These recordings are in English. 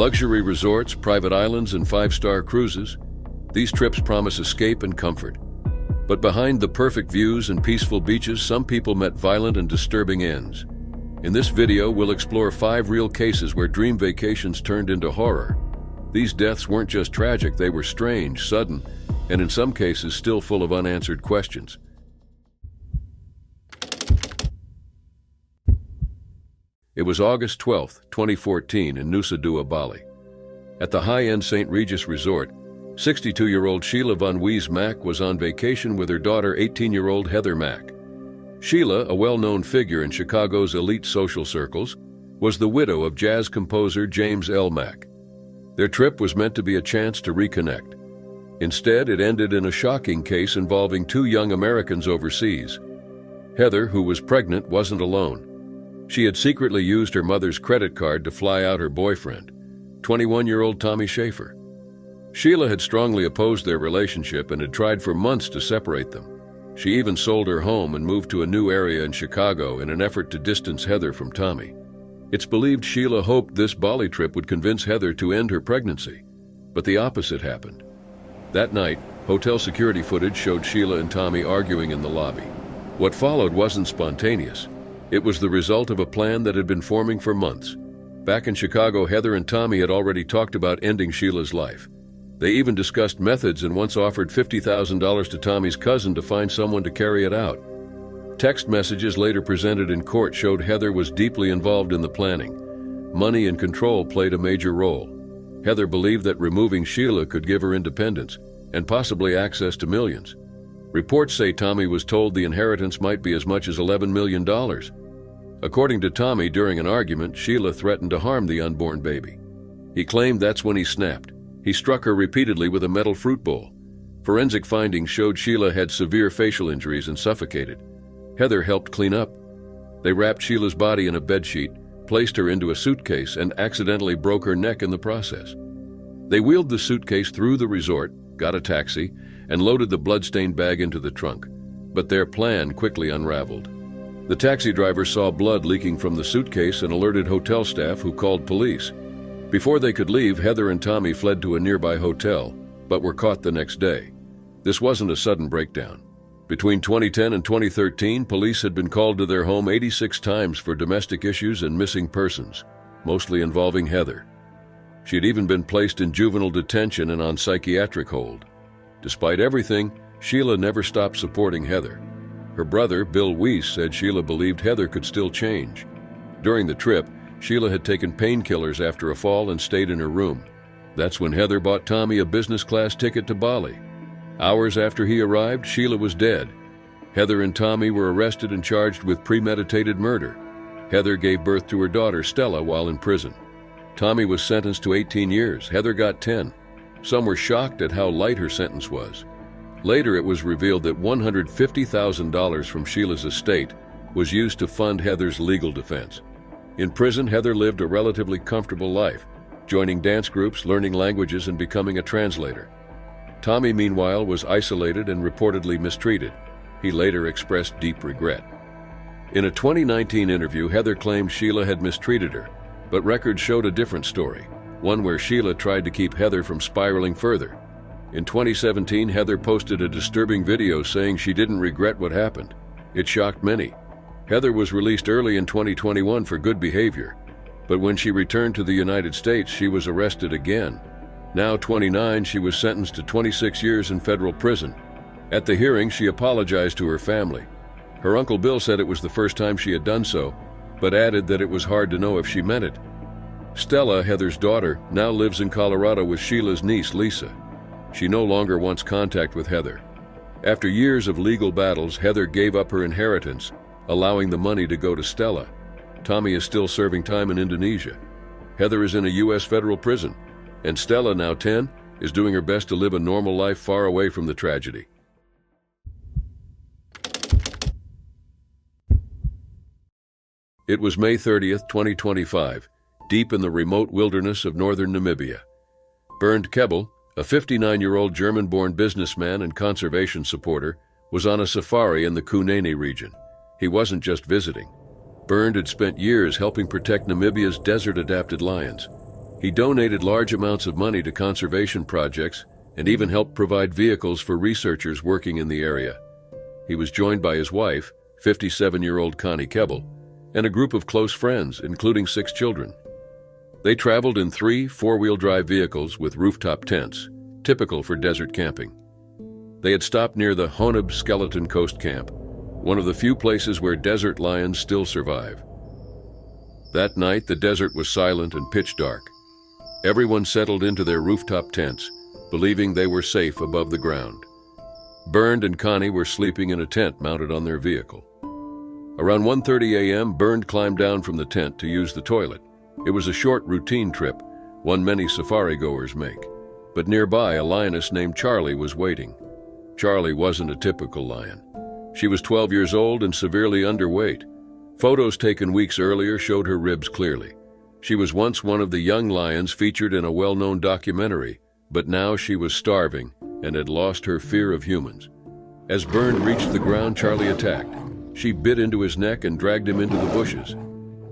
Luxury resorts, private islands, and five-star cruises, these trips promise escape and comfort. But behind the perfect views and peaceful beaches, some people met violent and disturbing ends. In this video, we'll explore 5 real cases where dream vacations turned into horror. These deaths weren't just tragic, they were strange, sudden, and in some cases still full of unanswered questions. It was August 12, 2014 in Nusa Dua, Bali. At the high-end St. Regis Resort, 62-year-old Sheila Van Wees Mack was on vacation with her daughter, 18-year-old Heather Mack. Sheila, a well-known figure in Chicago's elite social circles, was the widow of jazz composer James L. Mack. Their trip was meant to be a chance to reconnect. Instead, it ended in a shocking case involving 2 young Americans overseas. Heather, who was pregnant, wasn't alone. She had secretly used her mother's credit card to fly out her boyfriend, 21-year-old Tommy Schaefer. Sheila had strongly opposed their relationship and had tried for months to separate them. She even sold her home and moved to a new area in Chicago in an effort to distance Heather from Tommy. It's believed Sheila hoped this Bali trip would convince Heather to end her pregnancy, but the opposite happened. That night, hotel security footage showed Sheila and Tommy arguing in the lobby. What followed wasn't spontaneous. It was the result of a plan that had been forming for months. Back in Chicago, Heather and Tommy had already talked about ending Sheila's life. They even discussed methods and once offered $50,000 to Tommy's cousin to find someone to carry it out. Text messages later presented in court showed Heather was deeply involved in the planning. Money and control played a major role. Heather believed that removing Sheila could give her independence and possibly access to millions. Reports say Tommy was told the inheritance might be as much as $11 million. According to Tommy, during an argument, Sheila threatened to harm the unborn baby. He claimed that's when he snapped. He struck her repeatedly with a metal fruit bowl. Forensic findings showed Sheila had severe facial injuries and suffocated. Heather helped clean up. They wrapped Sheila's body in a bedsheet, placed her into a suitcase, and accidentally broke her neck in the process. They wheeled the suitcase through the resort, got a taxi, and loaded the bloodstained bag into the trunk. But their plan quickly unraveled. The taxi driver saw blood leaking from the suitcase and alerted hotel staff, who called police. Before they could leave, Heather and Tommy fled to a nearby hotel, but were caught the next day. This wasn't a sudden breakdown. Between 2010 and 2013, police had been called to their home 86 times for domestic issues and missing persons, mostly involving Heather. She had even been placed in juvenile detention and on psychiatric hold. Despite everything, Sheila never stopped supporting Heather. Her brother, Bill Weiss, said Sheila believed Heather could still change. During the trip, Sheila had taken painkillers after a fall and stayed in her room. That's when Heather bought Tommy a business-class ticket to Bali. Hours after he arrived, Sheila was dead. Heather and Tommy were arrested and charged with premeditated murder. Heather gave birth to her daughter, Stella, while in prison. Tommy was sentenced to 18 years. Heather got 10. Some were shocked at how light her sentence was. Later, it was revealed that $150,000 from Sheila's estate was used to fund Heather's legal defense. In prison, Heather lived a relatively comfortable life, joining dance groups, learning languages, and becoming a translator. Tommy, meanwhile, was isolated and reportedly mistreated. He later expressed deep regret. In a 2019 interview, Heather claimed Sheila had mistreated her, but records showed a different story, one where Sheila tried to keep Heather from spiraling further. In 2017, Heather posted a disturbing video saying she didn't regret what happened. It shocked many. Heather was released early in 2021 for good behavior, but when she returned to the United States, she was arrested again. Now 29, she was sentenced to 26 years in federal prison. At the hearing, she apologized to her family. Her Uncle Bill said it was the first time she had done so, but added that it was hard to know if she meant it. Stella, Heather's daughter, now lives in Colorado with Sheila's niece, Lisa. She no longer wants contact with Heather. After years of legal battles, Heather gave up her inheritance, allowing the money to go to Stella. Tommy is still serving time in Indonesia. Heather is in a U.S. federal prison, and Stella, now 10, is doing her best to live a normal life far away from the tragedy. It was May 30th, 2025, deep in the remote wilderness of northern Namibia. Bernd Kebbel, a 59-year-old German-born businessman and conservation supporter, was on a safari in the Kunene region. He wasn't just visiting. Bernd had spent years helping protect Namibia's desert-adapted lions. He donated large amounts of money to conservation projects and even helped provide vehicles for researchers working in the area. He was joined by his wife, 57-year-old Connie Keble, and a group of close friends, including 6 children. They traveled in 3 four-wheel drive vehicles with rooftop tents, typical for desert camping. They had stopped near the Honib Skeleton Coast Camp, one of the few places where desert lions still survive. That night, the desert was silent and pitch dark. Everyone settled into their rooftop tents, believing they were safe above the ground. Bernd and Connie were sleeping in a tent mounted on their vehicle. Around 1:30 a.m., Bernd climbed down from the tent to use the toilet. It was a short routine trip, one many safari-goers make. But nearby, a lioness named Charlie was waiting. Charlie wasn't a typical lion. She was 12 years old and severely underweight. Photos taken weeks earlier showed her ribs clearly. She was once one of the young lions featured in a well-known documentary, but now she was starving and had lost her fear of humans. As Bernd reached the ground, Charlie attacked. She bit into his neck and dragged him into the bushes.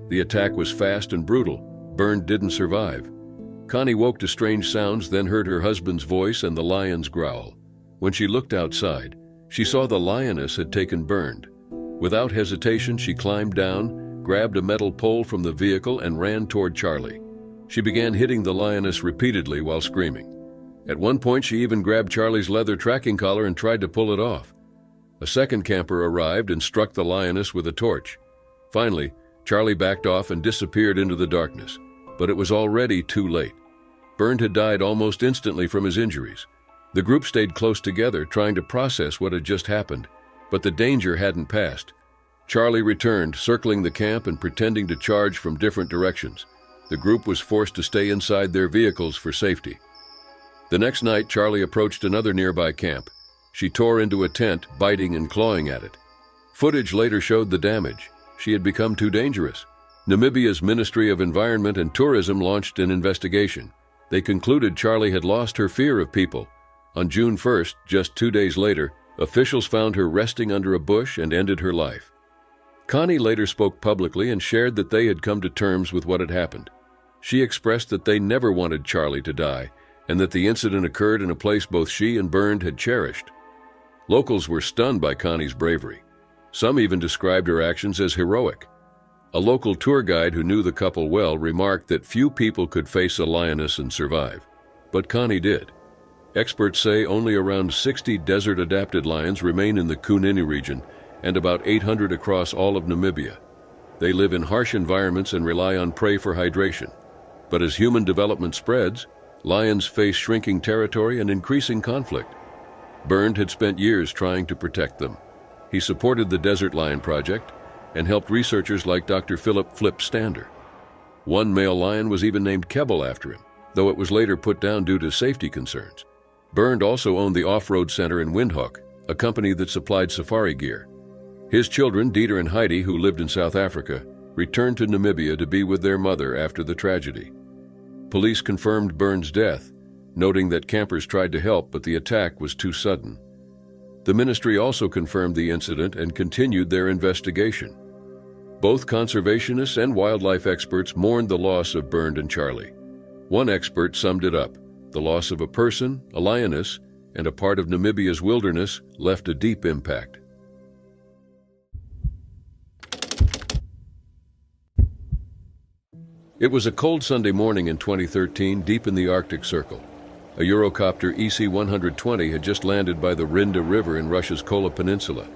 The attack was fast and brutal. Bernd didn't survive. Connie woke to strange sounds, then heard her husband's voice and the lion's growl. When she looked outside, she saw the lioness had taken Bernd. Without hesitation, she climbed down, grabbed a metal pole from the vehicle, and ran toward Charlie. She began hitting the lioness repeatedly while screaming. At one point, she even grabbed Charlie's leather tracking collar and tried to pull it off. A second camper arrived and struck the lioness with a torch. Finally, Charlie backed off and disappeared into the darkness, but it was already too late. Bernd had died almost instantly from his injuries. The group stayed close together, trying to process what had just happened, but the danger hadn't passed. Charlie returned, circling the camp and pretending to charge from different directions. The group was forced to stay inside their vehicles for safety. The next night, Charlie approached another nearby camp. She tore into a tent, biting and clawing at it. Footage later showed the damage. She had become too dangerous. Namibia's Ministry of Environment and Tourism launched an investigation. They concluded Charlie had lost her fear of people. On June 1st, just 2 days later, officials found her resting under a bush and ended her life. Connie later spoke publicly and shared that they had come to terms with what had happened. She expressed that they never wanted Charlie to die, and that the incident occurred in a place both she and Bernd had cherished. Locals were stunned by Connie's bravery. Some even described her actions as heroic. A local tour guide who knew the couple well remarked that few people could face a lioness and survive, but Connie did. Experts say only around 60 desert-adapted lions remain in the Kunini region and about 800 across all of Namibia. They live in harsh environments and rely on prey for hydration. But as human development spreads, lions face shrinking territory and increasing conflict. Bernd had spent years trying to protect them. He supported the Desert Lion Project and helped researchers like Dr. Philip Flip Stander. One male lion was even named Keble after him, though it was later put down due to safety concerns. Bernd also owned the Off-Road Center in Windhoek, a company that supplied safari gear. His children, Dieter and Heidi, who lived in South Africa, returned to Namibia to be with their mother after the tragedy. Police confirmed Bernd's death, noting that campers tried to help, but the attack was too sudden. The ministry also confirmed the incident and continued their investigation. Both conservationists and wildlife experts mourned the loss of Bernd and Charlie. One expert summed it up: the loss of a person, a lioness, and a part of Namibia's wilderness left a deep impact. It was a cold Sunday morning in 2013, deep in the Arctic Circle. A Eurocopter EC-120 had just landed by the Rinda River in Russia's Kola Peninsula.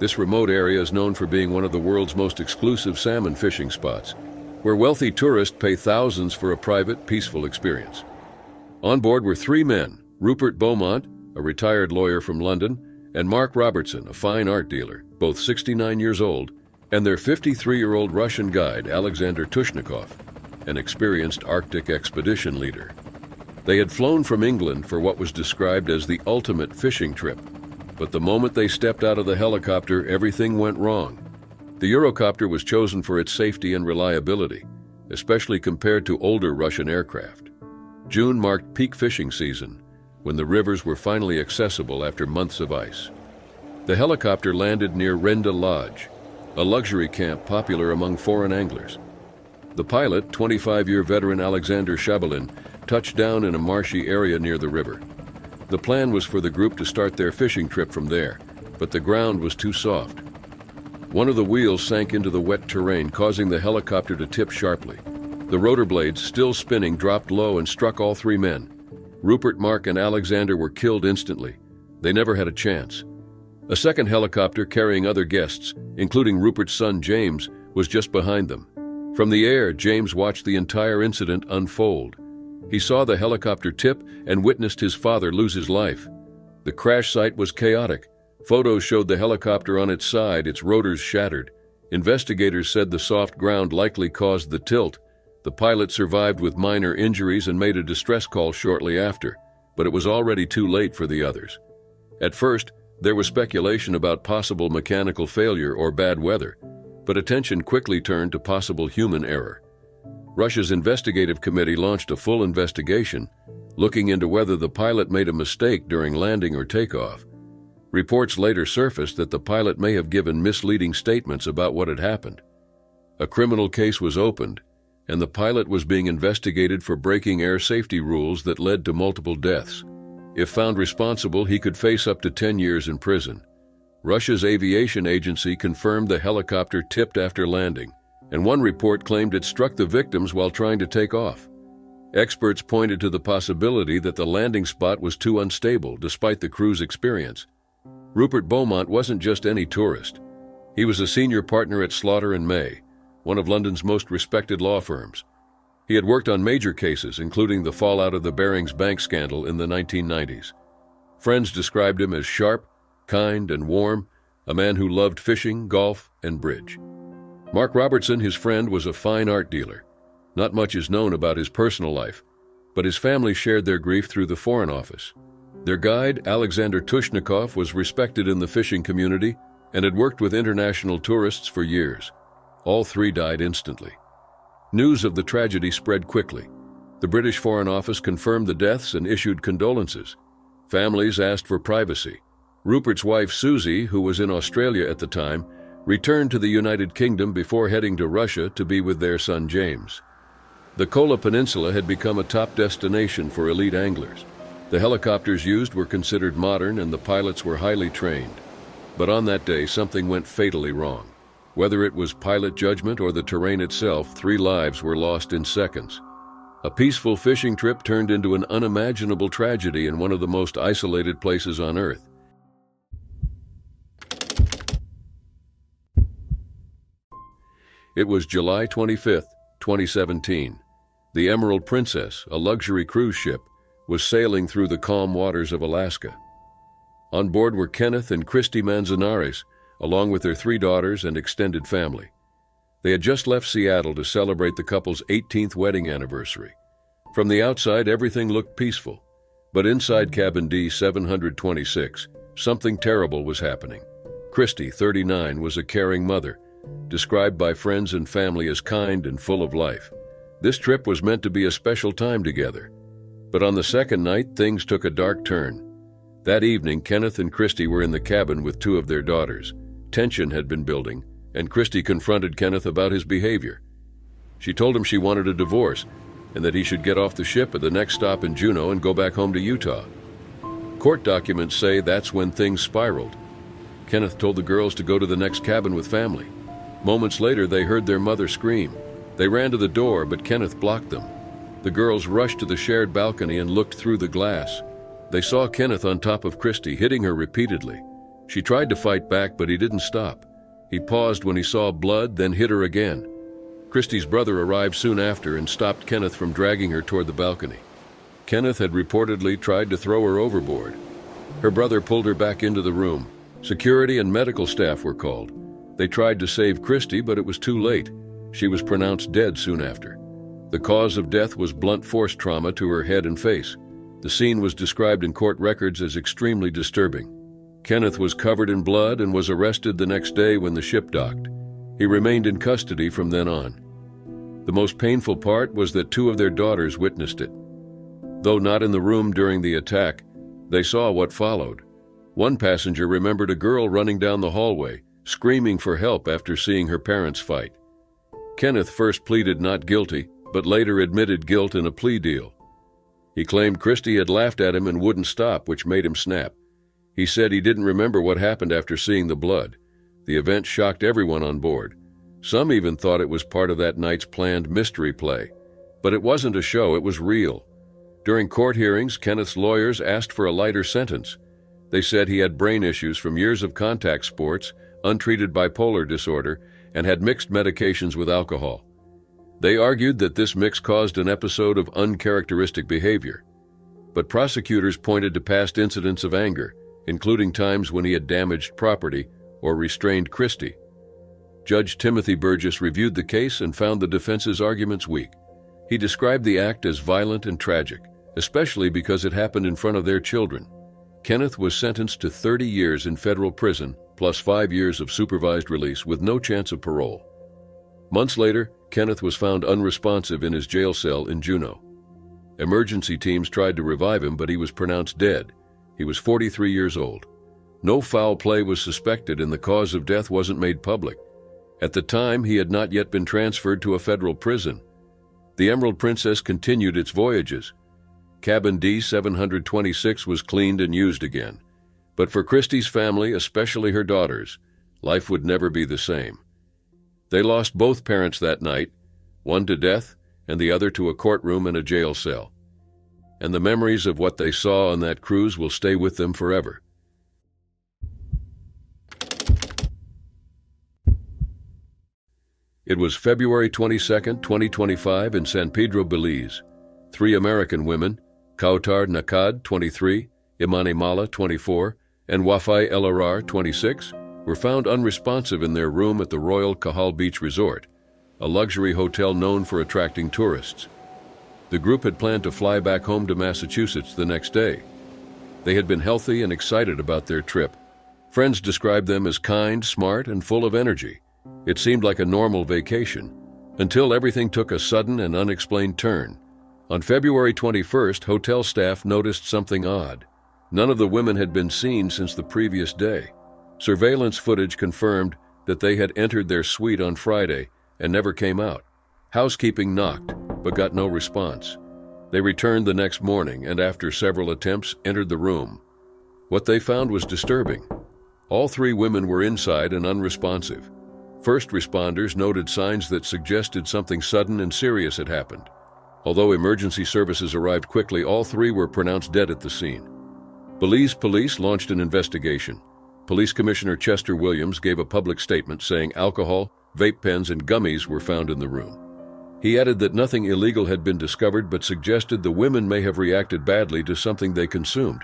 This remote area is known for being one of the world's most exclusive salmon fishing spots, where wealthy tourists pay thousands for a private, peaceful experience. On board were 3 men: Rupert Beaumont, a retired lawyer from London, and Mark Robertson, a fine art dealer, both 69 years old, and their 53-year-old Russian guide, Alexander Tushnikov, an experienced Arctic expedition leader. They had flown from England for what was described as the ultimate fishing trip, but the moment they stepped out of the helicopter, everything went wrong. The Eurocopter was chosen for its safety and reliability, especially compared to older Russian aircraft. June marked peak fishing season, when the rivers were finally accessible after months of ice. The helicopter landed near Renda Lodge, a luxury camp popular among foreign anglers. The pilot, 25-year veteran Alexander Shabalin, touched down in a marshy area near the river. The plan was for the group to start their fishing trip from there, but the ground was too soft. One of the wheels sank into the wet terrain, causing the helicopter to tip sharply. The rotor blades, still spinning, dropped low and struck all three men. Rupert, Mark, and Alexander were killed instantly. They never had a chance. A second helicopter carrying other guests, including Rupert's son James, was just behind them. From the air, James watched the entire incident unfold. He saw the helicopter tip and witnessed his father lose his life. The crash site was chaotic. Photos showed the helicopter on its side, its rotors shattered. Investigators said the soft ground likely caused the tilt. The pilot survived with minor injuries and made a distress call shortly after, but it was already too late for the others. At first, there was speculation about possible mechanical failure or bad weather, but attention quickly turned to possible human error. Russia's investigative committee launched a full investigation, looking into whether the pilot made a mistake during landing or takeoff. Reports later surfaced that the pilot may have given misleading statements about what had happened. A criminal case was opened, and the pilot was being investigated for breaking air safety rules that led to multiple deaths. If found responsible, he could face up to 10 years in prison. Russia's aviation agency confirmed the helicopter tipped after landing, and one report claimed it struck the victims while trying to take off. Experts pointed to the possibility that the landing spot was too unstable despite the crew's experience. Rupert Beaumont wasn't just any tourist. He was a senior partner at Slaughter and May, one of London's most respected law firms. He had worked on major cases, including the fallout of the Barings Bank scandal in the 1990s. Friends described him as sharp, kind, and warm, a man who loved fishing, golf, and bridge. Mark Robertson, his friend, was a fine art dealer. Not much is known about his personal life, but his family shared their grief through the Foreign Office. Their guide, Alexander Tushnikov, was respected in the fishing community and had worked with international tourists for years. All three died instantly. News of the tragedy spread quickly. The British Foreign Office confirmed the deaths and issued condolences. Families asked for privacy. Rupert's wife, Susie, who was in Australia at the time, returned to the United Kingdom before heading to Russia to be with their son James. The Kola Peninsula had become a top destination for elite anglers. The helicopters used were considered modern and the pilots were highly trained. But on that day, something went fatally wrong. Whether it was pilot judgment or the terrain itself, 3 lives were lost in seconds. A peaceful fishing trip turned into an unimaginable tragedy in one of the most isolated places on Earth. It was July 25, 2017. The Emerald Princess, a luxury cruise ship, was sailing through the calm waters of Alaska. On board were Kenneth and Christy Manzanares, along with their 3 daughters and extended family. They had just left Seattle to celebrate the couple's 18th wedding anniversary. From the outside, everything looked peaceful, but inside cabin D-726, something terrible was happening. Christy, 39, was a caring mother, described by friends and family as kind and full of life. This trip was meant to be a special time together. But on the second night, things took a dark turn. That evening, Kenneth and Christy were in the cabin with 2 of their daughters. Tension had been building, and Christy confronted Kenneth about his behavior. She told him she wanted a divorce, and that he should get off the ship at the next stop in Juneau and go back home to Utah. Court documents say that's when things spiraled. Kenneth told the girls to go to the next cabin with family. Moments later, they heard their mother scream. They ran to the door, but Kenneth blocked them. The girls rushed to the shared balcony and looked through the glass. They saw Kenneth on top of Christy, hitting her repeatedly. She tried to fight back, but he didn't stop. He paused when he saw blood, then hit her again. Christy's brother arrived soon after and stopped Kenneth from dragging her toward the balcony. Kenneth had reportedly tried to throw her overboard. Her brother pulled her back into the room. Security and medical staff were called. They tried to save Christy, but it was too late. She was pronounced dead soon after. The cause of death was blunt force trauma to her head and face. The scene was described in court records as extremely disturbing. Kenneth was covered in blood and was arrested the next day when the ship docked. He remained in custody from then on. The most painful part was that 2 of their daughters witnessed it. Though not in the room during the attack, they saw what followed. One passenger remembered a girl running down the hallway, screaming for help after seeing her parents fight. Kenneth first pleaded not guilty, but later admitted guilt in a plea deal. He claimed Christie had laughed at him and wouldn't stop, which made him snap. He said he didn't remember what happened after seeing the blood. The event shocked everyone on board. Some even thought it was part of that night's planned mystery play. But it wasn't a show, it was real. During court hearings, Kenneth's lawyers asked for a lighter sentence. They said he had brain issues from years of contact sports, untreated bipolar disorder, and had mixed medications with alcohol. They argued that this mix caused an episode of uncharacteristic behavior. But prosecutors pointed to past incidents of anger, including times when he had damaged property or restrained Christie. Judge Timothy Burgess reviewed the case and found the defense's arguments weak. He described the act as violent and tragic, especially because it happened in front of their children. Kenneth was sentenced to 30 years in federal prison, plus 5 years of supervised release with no chance of parole. Months later, Kenneth was found unresponsive in his jail cell in Juneau. Emergency teams tried to revive him, but he was pronounced dead. He was 43 years old. No foul play was suspected and the cause of death wasn't made public. At the time, he had not yet been transferred to a federal prison. The Emerald Princess continued its voyages. Cabin D-726 was cleaned and used again. But for Christie's family, especially her daughters, life would never be the same. They lost both parents that night, one to death and the other to a courtroom and a jail cell. And the memories of what they saw on that cruise will stay with them forever. It was February 22, 2025 in San Pedro, Belize. 3 American women, Kautar Nakad, 23, Imani Mala, 24, and Wafai El Arar, 26, were found unresponsive in their room at the Royal Cahal Beach Resort, a luxury hotel known for attracting tourists. The group had planned to fly back home to Massachusetts the next day. They had been healthy and excited about their trip. Friends described them as kind, smart, and full of energy. It seemed like a normal vacation, until everything took a sudden and unexplained turn. On February 21st, hotel staff noticed something odd. None of the women had been seen since the previous day. Surveillance footage confirmed that they had entered their suite on Friday and never came out. Housekeeping knocked, but got no response. They returned the next morning and after several attempts entered the room. What they found was disturbing. All 3 women were inside and unresponsive. First responders noted signs that suggested something sudden and serious had happened. Although emergency services arrived quickly, all 3 were pronounced dead at the scene. Belize police launched an investigation. Police Commissioner Chester Williams gave a public statement saying alcohol, vape pens, and gummies were found in the room. He added that nothing illegal had been discovered but suggested the women may have reacted badly to something they consumed.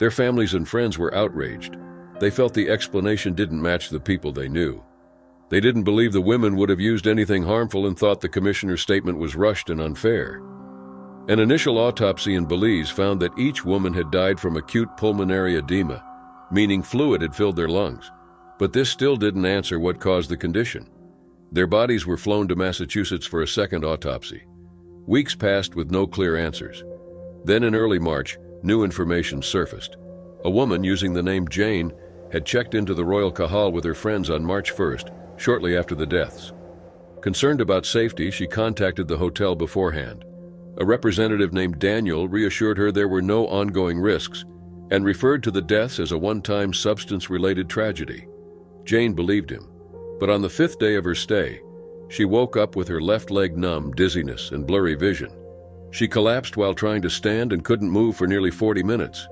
Their families and friends were outraged. They felt the explanation didn't match the people they knew. They didn't believe the women would have used anything harmful and thought the commissioner's statement was rushed and unfair. An initial autopsy in Belize found that each woman had died from acute pulmonary edema, meaning fluid had filled their lungs. But this still didn't answer what caused the condition. Their bodies were flown to Massachusetts for a second autopsy. Weeks passed with no clear answers. Then in early March, new information surfaced. A woman using the name Jane had checked into the Royal Cahal with her friends on March 1st, shortly after the deaths. Concerned about safety, she contacted the hotel beforehand. A representative named Daniel reassured her there were no ongoing risks and referred to the deaths as a one-time substance-related tragedy. Jane believed him, but on the 5th day of her stay, she woke up with her left leg numb, dizziness, and blurry vision. She collapsed while trying to stand and couldn't move for nearly 40 minutes.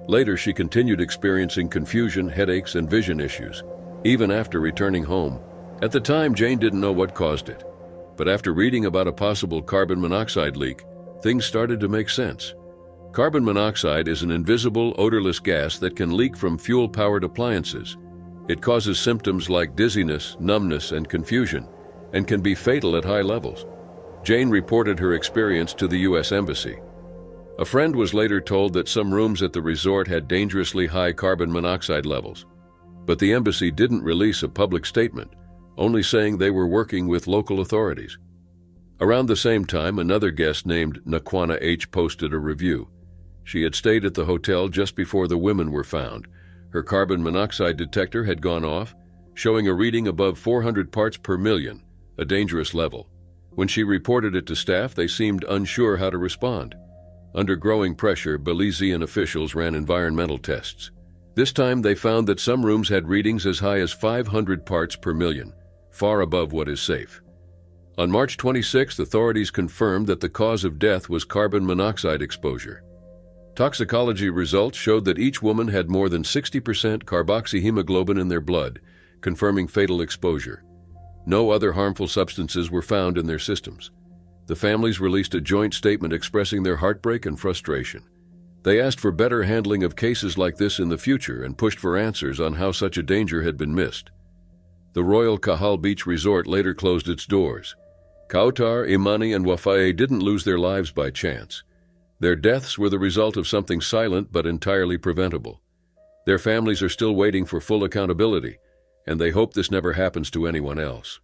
Later, she continued experiencing confusion, headaches, and vision issues, even after returning home. At the time, Jane didn't know what caused it. But after reading about a possible carbon monoxide leak, things started to make sense. Carbon monoxide is an invisible, odorless gas that can leak from fuel-powered appliances. It causes symptoms like dizziness, numbness, and confusion, and can be fatal at high levels. Jane reported her experience to the U.S. Embassy. A friend was later told that some rooms at the resort had dangerously high carbon monoxide levels. But the embassy didn't release a public statement, only saying they were working with local authorities. Around the same time, another guest named Nakwana H. posted a review. She had stayed at the hotel just before the women were found. Her carbon monoxide detector had gone off, showing a reading above 400 parts per million, a dangerous level. When she reported it to staff, they seemed unsure how to respond. Under growing pressure, Belizean officials ran environmental tests. This time, they found that some rooms had readings as high as 500 parts per million, far above what is safe. On March 26, authorities confirmed that the cause of death was carbon monoxide exposure. Toxicology results showed that each woman had more than 60% carboxyhemoglobin in their blood, confirming fatal exposure. No other harmful substances were found in their systems. The families released a joint statement expressing their heartbreak and frustration. They asked for better handling of cases like this in the future and pushed for answers on how such a danger had been missed. The Royal Kahal Beach Resort later closed its doors. Kautar, Imani, and Wafaye didn't lose their lives by chance. Their deaths were the result of something silent but entirely preventable. Their families are still waiting for full accountability, and they hope this never happens to anyone else.